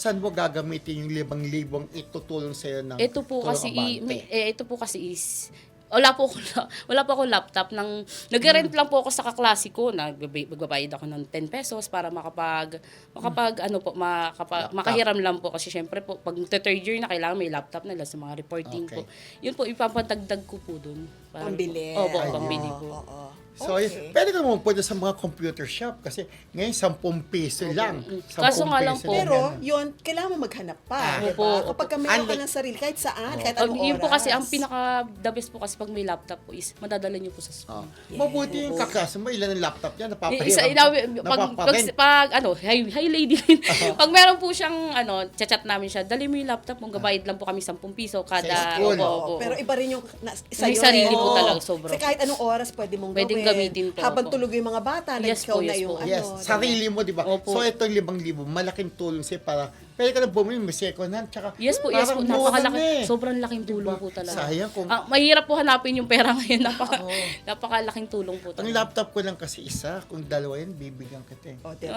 saan mo gagamitin yung 5,000 itutulong sa'yo ng Ito po tulong kasi abante? ito po kasi is wala po ako laptop nagre-rent lang po ako sa kaklase ko, magbabayad ako ng 10 pesos para makapag ano po, makahiram lang po kasi syempre po pag third year na kailangan may laptop na sa mga reporting Okay. po. Yun po ipapatagdag ko po doon. Pambili. Opo, Ayun. pambili po. Oo. So, pwede ka naman pwede sa mga computer shop kasi ngayon 10 piso lang. 10 Kaso nga lang piso po, Pero, yan. yun, kailangan mo maghanap pa. Diba? Opo. Kapag ka meron ka Unlike- ng sarili, kahit saan, kahit anong Yun po oras. kasi ang pinaka-the best po kasi pag may laptop po is madadala niyo po sa school. Mabuti yung kaklase mo, ilan ang laptop niya, Pag hi lady. Pag meron po siyang chat namin siya, dali mo yung laptop mo, gabayad lang po kami 10 piso kada. Sa school. Opo. Pero iba rin yung May sarili po Oo. talaga, sobra. Kasi kahit anong oras pwede mong Pwedeng gawin. gamitin po, Habang opo. tulog yung mga bata, Yes ikaw po, na yes yung po. Yes, sarili mo, di ba? Opo. So, itong 5,000, malaking tulong sa'yo para pwede ka na bumili, may second hand, tsaka Yes po, yes po. parang mura Napakalaki. na eh. Sobrang laking tulong Diba? po talaga. Sayang kung- Mahirap po hanapin yung pera ngayon. Napakalaking tulong po Ang talaga. laptop ko lang kasi isa, kung dalawa yan, bibigyan kita eh. O,